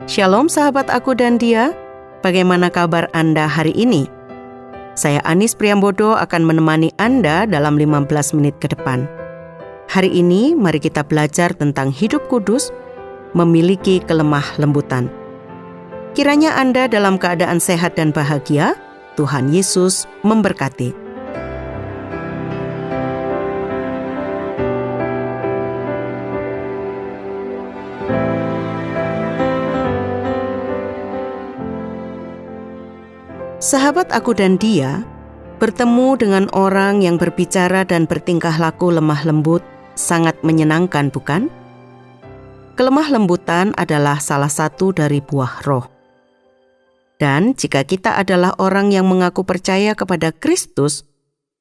Shalom sahabat aku dan dia, bagaimana kabar Anda hari ini? Saya Anis Priambodo akan menemani Anda dalam 15 menit ke depan. Hari ini mari kita belajar tentang hidup kudus, memiliki kelemah lembutan. Kiranya Anda dalam keadaan sehat dan bahagia, Tuhan Yesus memberkati. Sahabat aku dan dia bertemu dengan orang yang berbicara dan bertingkah laku lemah lembut sangat menyenangkan, bukan? Kelemah lembutan adalah salah satu dari buah roh. Dan jika kita adalah orang yang mengaku percaya kepada Kristus,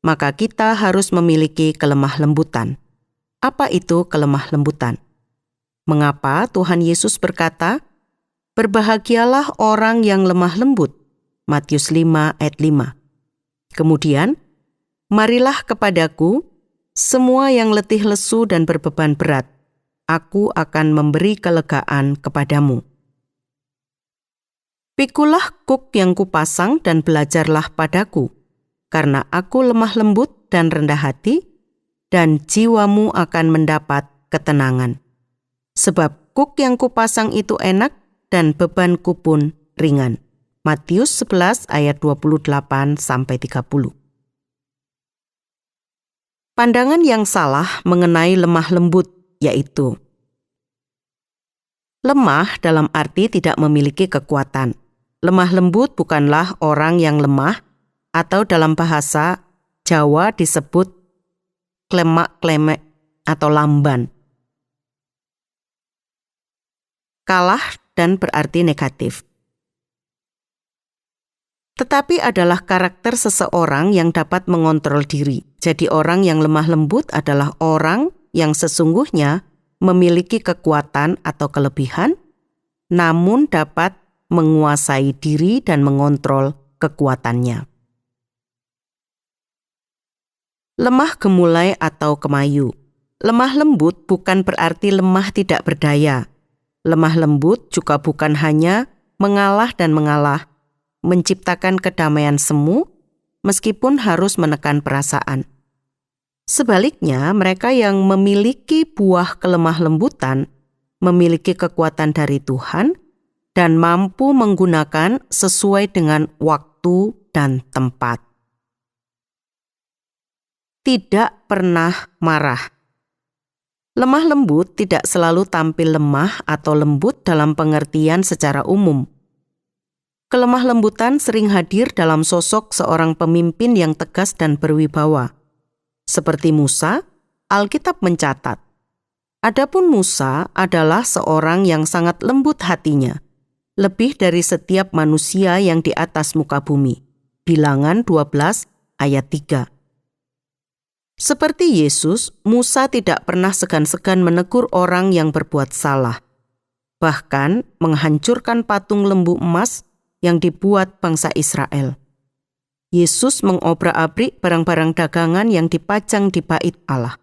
maka kita harus memiliki kelemah lembutan. Apa itu kelemah lembutan? Mengapa Tuhan Yesus berkata, "Berbahagialah orang yang lemah lembut"? Matius 5 ayat 5. Kemudian, marilah kepadaku, semua yang letih lesu dan berbeban berat, aku akan memberi kelegaan kepadamu. Pikulah kuk yang kupasang dan belajarlah padaku, karena aku lemah lembut dan rendah hati, dan jiwamu akan mendapat ketenangan. Sebab kuk yang kupasang itu enak dan bebanku pun ringan. Matius 11 ayat 28-30. Pandangan yang salah mengenai lemah lembut yaitu lemah dalam arti tidak memiliki kekuatan. Lemah lembut bukanlah orang yang lemah atau dalam bahasa Jawa disebut klemak-klemek atau lamban. Kalah dan berarti negatif. Tetapi adalah karakter seseorang yang dapat mengontrol diri. Jadi orang yang lemah lembut adalah orang yang sesungguhnya memiliki kekuatan atau kelebihan, namun dapat menguasai diri dan mengontrol kekuatannya. Lemah gemulai atau kemayu. Lemah lembut bukan berarti lemah tidak berdaya. Lemah lembut juga bukan hanya mengalah dan mengalah, menciptakan kedamaian semu, meskipun harus menekan perasaan. Sebaliknya, mereka yang memiliki buah kelemah lembutan, memiliki kekuatan dari Tuhan, dan mampu menggunakan sesuai dengan waktu dan tempat. Tidak pernah marah. Lemah lembut tidak selalu tampil lemah atau lembut dalam pengertian secara umum. Kelemah lembutan sering hadir dalam sosok seorang pemimpin yang tegas dan berwibawa. Seperti Musa, Alkitab mencatat, adapun Musa adalah seorang yang sangat lembut hatinya, lebih dari setiap manusia yang di atas muka bumi. Bilangan 12 ayat 3. Seperti Yesus, Musa tidak pernah segan-segan menegur orang yang berbuat salah. Bahkan menghancurkan patung lembu emas yang dibuat bangsa Israel. Yesus mengobrak-abrik barang-barang dagangan yang dipajang di bait Allah.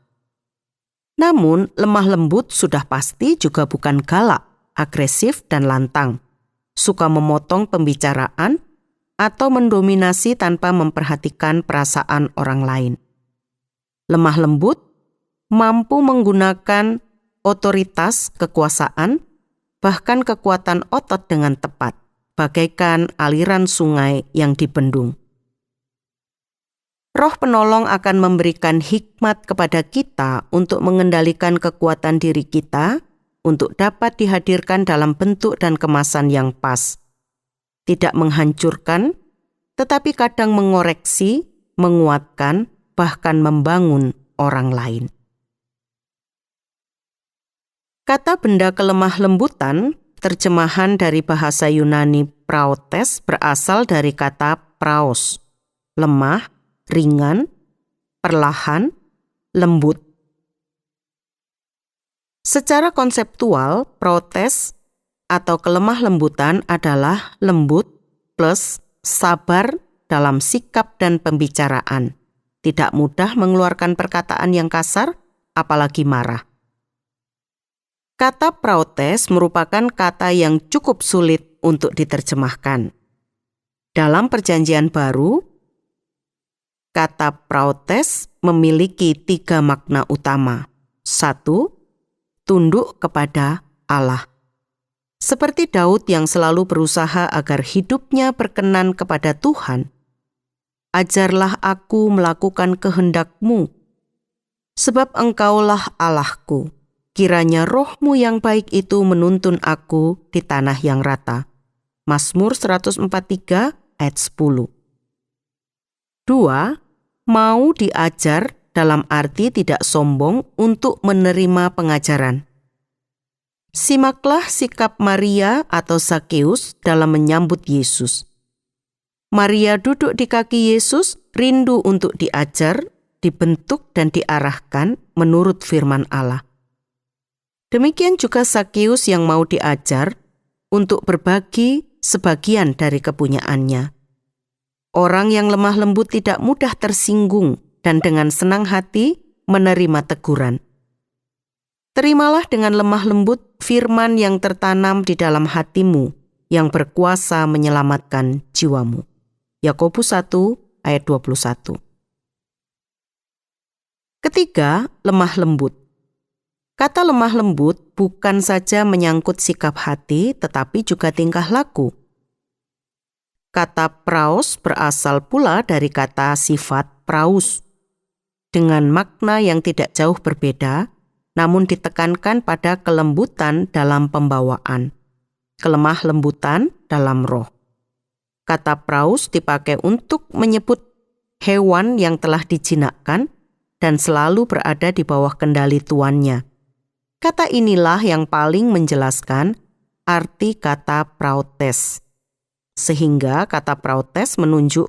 Namun, lemah lembut sudah pasti juga bukan galak, agresif dan lantang, suka memotong pembicaraan atau mendominasi tanpa memperhatikan perasaan orang lain. Lemah lembut mampu menggunakan otoritas, kekuasaan, bahkan kekuatan otot dengan tepat, bagaikan aliran sungai yang dibendung. Roh penolong akan memberikan hikmat kepada kita untuk mengendalikan kekuatan diri kita untuk dapat dihadirkan dalam bentuk dan kemasan yang pas. Tidak menghancurkan, tetapi kadang mengoreksi, menguatkan, bahkan membangun orang lain. Kata benda kelemah lembutan, terjemahan dari bahasa Yunani praotes berasal dari kata praos, lemah, ringan, perlahan, lembut. Secara konseptual, praotes atau kelemah lembutan adalah lembut plus sabar dalam sikap dan pembicaraan. Tidak mudah mengeluarkan perkataan yang kasar, apalagi marah. Kata praotes merupakan kata yang cukup sulit untuk diterjemahkan. Dalam Perjanjian Baru, kata praotes memiliki 3 makna utama. 1. Tunduk kepada Allah. Seperti Daud yang selalu berusaha agar hidupnya berkenan kepada Tuhan, ajarlah aku melakukan kehendak-Mu, sebab Engkaulah Allahku. Kiranya roh-Mu yang baik itu menuntun aku di tanah yang rata. Mazmur 143 ayat 10. 2. Mau diajar dalam arti tidak sombong untuk menerima pengajaran. Simaklah sikap Maria atau Zakeus dalam menyambut Yesus. Maria duduk di kaki Yesus, rindu untuk diajar, dibentuk dan diarahkan menurut firman Allah. Demikian juga Zakeus yang mau diajar untuk berbagi sebagian dari kepunyaannya. Orang yang lemah lembut tidak mudah tersinggung dan dengan senang hati menerima teguran. Terimalah dengan lemah lembut firman yang tertanam di dalam hatimu yang berkuasa menyelamatkan jiwamu. Yakobus 1 ayat 21. Ketiga, lemah lembut. Kata lemah lembut bukan saja menyangkut sikap hati, tetapi juga tingkah laku. Kata praos berasal pula dari kata sifat praus, dengan makna yang tidak jauh berbeda, namun ditekankan pada kelembutan dalam pembawaan, kelemah lembutan dalam roh. Kata praus dipakai untuk menyebut hewan yang telah dijinakkan dan selalu berada di bawah kendali tuannya. Kata inilah yang paling menjelaskan arti kata praotes. Sehingga kata praotes menunjuk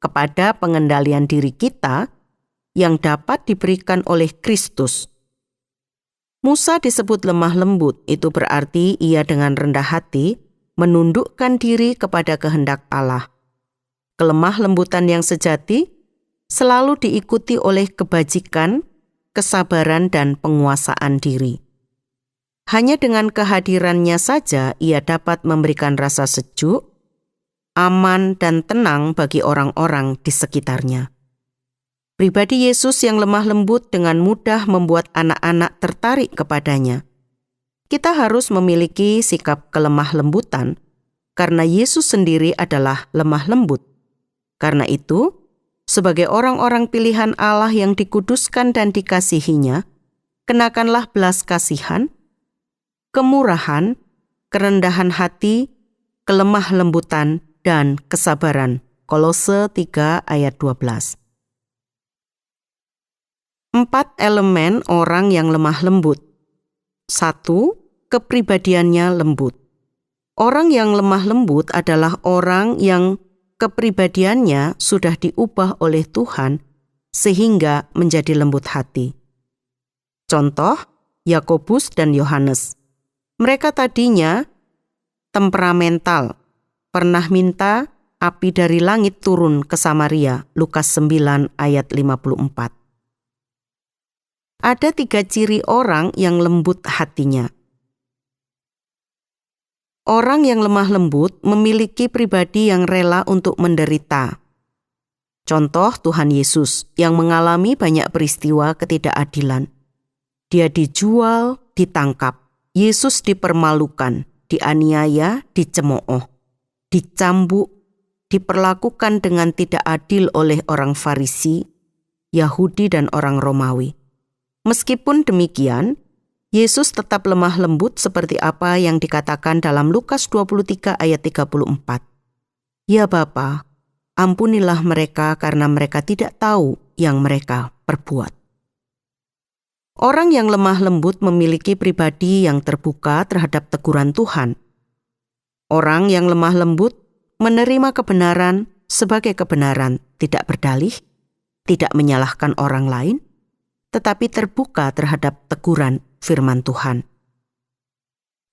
kepada pengendalian diri kita yang dapat diberikan oleh Kristus. Musa disebut lemah lembut, itu berarti ia dengan rendah hati menundukkan diri kepada kehendak Allah. Kelemah lembutan yang sejati selalu diikuti oleh kebajikan, kesabaran dan penguasaan diri. Hanya dengan kehadirannya saja ia dapat memberikan rasa sejuk, aman dan tenang bagi orang-orang di sekitarnya. Pribadi Yesus yang lemah lembut dengan mudah membuat anak-anak tertarik kepadanya. Kita harus memiliki sikap kelemah lembutan karena Yesus sendiri adalah lemah lembut. Karena itu, sebagai orang-orang pilihan Allah yang dikuduskan dan dikasihinya, kenakanlah belas kasihan, kemurahan, kerendahan hati, kelemah lembutan, dan kesabaran. Kolose 3 ayat 12. 4 elemen orang yang lemah lembut. 1. Kepribadiannya lembut. Orang yang lemah lembut adalah orang yang kepribadiannya sudah diubah oleh Tuhan sehingga menjadi lembut hati. Contoh, Yakobus dan Yohanes. Mereka tadinya temperamental, pernah minta api dari langit turun ke Samaria, Lukas 9 ayat 54. Ada 3 ciri orang yang lembut hatinya. Orang yang lemah lembut memiliki pribadi yang rela untuk menderita. Contoh Tuhan Yesus yang mengalami banyak peristiwa ketidakadilan. Dia dijual, ditangkap. Yesus dipermalukan, dianiaya, dicemooh, dicambuk, diperlakukan dengan tidak adil oleh orang Farisi, Yahudi dan orang Romawi. Meskipun demikian, Yesus tetap lemah lembut seperti apa yang dikatakan dalam Lukas 23 ayat 34. Ya Bapa, ampunilah mereka karena mereka tidak tahu yang mereka perbuat. Orang yang lemah lembut memiliki pribadi yang terbuka terhadap teguran Tuhan. Orang yang lemah lembut menerima kebenaran sebagai kebenaran, tidak berdalih, tidak menyalahkan orang lain, tetapi terbuka terhadap teguran firman Tuhan.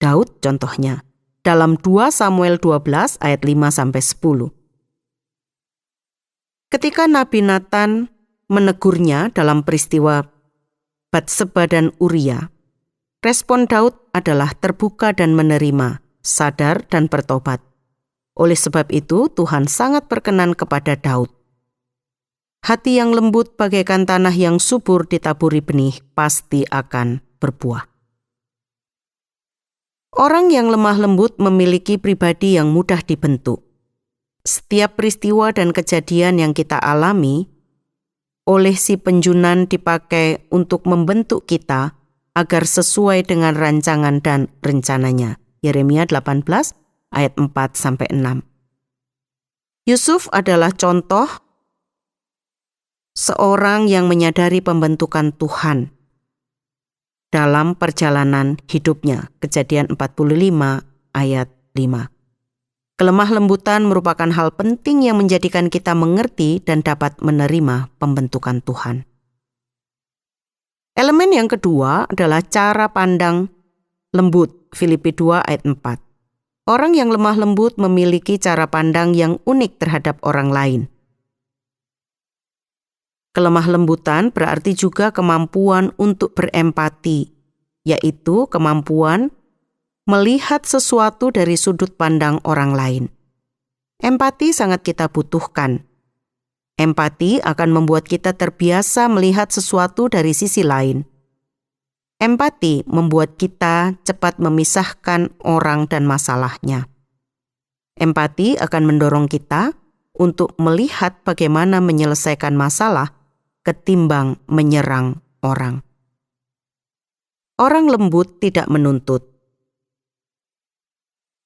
Daud contohnya, dalam 2 Samuel 12 ayat 5-10. Ketika Nabi Nathan menegurnya dalam peristiwa Batseba dan Uria, respon Daud adalah terbuka dan menerima, sadar dan bertobat. Oleh sebab itu, Tuhan sangat berkenan kepada Daud. Hati yang lembut bagaikan tanah yang subur ditaburi benih pasti akan berbuah. Orang yang lemah lembut memiliki pribadi yang mudah dibentuk. Setiap peristiwa dan kejadian yang kita alami oleh si penjunan dipakai untuk membentuk kita agar sesuai dengan rancangan dan rencananya. Yeremia 18 ayat 4-6. Yusuf adalah contoh seorang yang menyadari pembentukan Tuhan dalam perjalanan hidupnya. Kejadian 45 ayat 5. Kelemah lembutan merupakan hal penting yang menjadikan kita mengerti dan dapat menerima pembentukan Tuhan. Elemen yang kedua adalah cara pandang lembut. Filipi 2 ayat 4. Orang yang lemah lembut memiliki cara pandang yang unik terhadap orang lain. Kelemah lembutan berarti juga kemampuan untuk berempati, yaitu kemampuan melihat sesuatu dari sudut pandang orang lain. Empati sangat kita butuhkan. Empati akan membuat kita terbiasa melihat sesuatu dari sisi lain. Empati membuat kita cepat memisahkan orang dan masalahnya. Empati akan mendorong kita untuk melihat bagaimana menyelesaikan masalah ketimbang menyerang orang. Orang lembut tidak menuntut.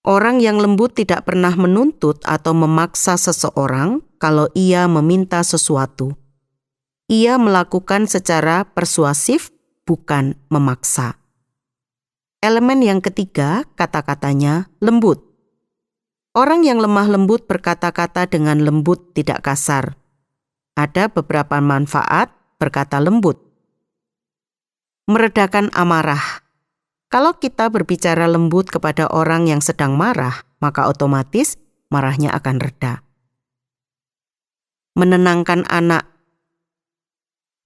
Orang yang lembut tidak pernah menuntut atau memaksa seseorang kalau ia meminta sesuatu. Ia melakukan secara persuasif, bukan memaksa. Elemen yang ketiga, kata-katanya lembut. Orang yang lemah lembut berkata-kata dengan lembut, tidak kasar. Ada beberapa manfaat berkata lembut. Meredakan amarah. Kalau kita berbicara lembut kepada orang yang sedang marah, maka otomatis marahnya akan reda. Menenangkan anak.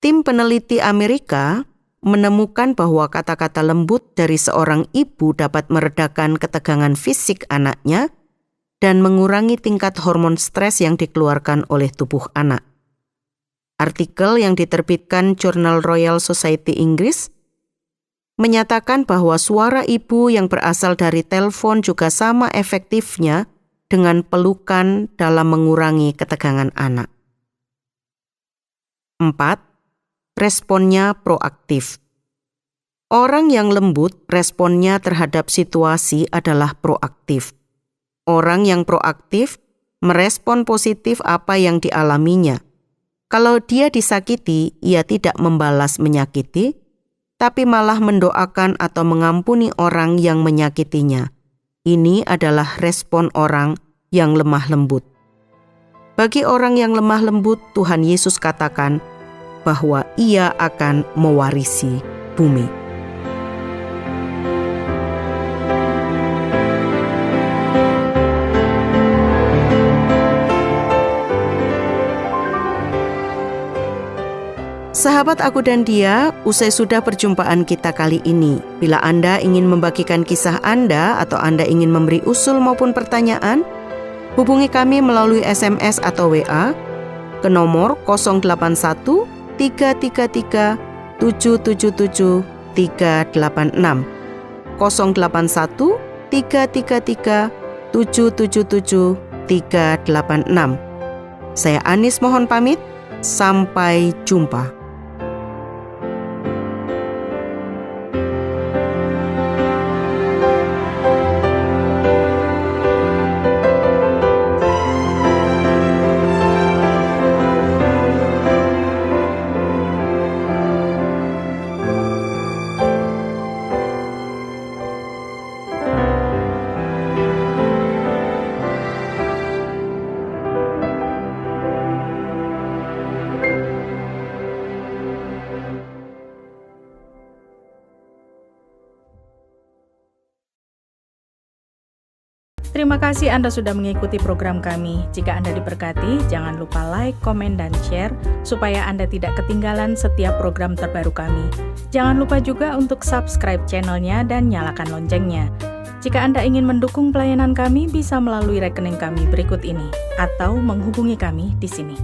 Tim peneliti Amerika menemukan bahwa kata-kata lembut dari seorang ibu dapat meredakan ketegangan fisik anaknya dan mengurangi tingkat hormon stres yang dikeluarkan oleh tubuh anak. Artikel yang diterbitkan Jurnal Royal Society Inggris menyatakan bahwa suara ibu yang berasal dari telepon juga sama efektifnya dengan pelukan dalam mengurangi ketegangan anak. 4. Responnya proaktif. Orang yang lembut, responnya terhadap situasi adalah proaktif. Orang yang proaktif merespon positif apa yang dialaminya. Kalau dia disakiti, ia tidak membalas menyakiti, tapi malah mendoakan atau mengampuni orang yang menyakitinya. Ini adalah respon orang yang lemah lembut. Bagi orang yang lemah lembut, Tuhan Yesus katakan bahwa ia akan mewarisi bumi. Sahabat Aku dan Dia, usai sudah perjumpaan kita kali ini. Bila Anda ingin membagikan kisah Anda atau Anda ingin memberi usul maupun pertanyaan, hubungi kami melalui SMS atau WA ke nomor 081 333 777 386 081 333 777 386. Saya Anis mohon pamit, sampai jumpa. Terima kasih Anda sudah mengikuti program kami. Jika Anda diberkati, jangan lupa like, komen, dan share supaya Anda tidak ketinggalan setiap program terbaru kami. Jangan lupa juga untuk subscribe channelnya dan nyalakan loncengnya. Jika Anda ingin mendukung pelayanan kami, bisa melalui rekening kami berikut ini atau menghubungi kami di sini.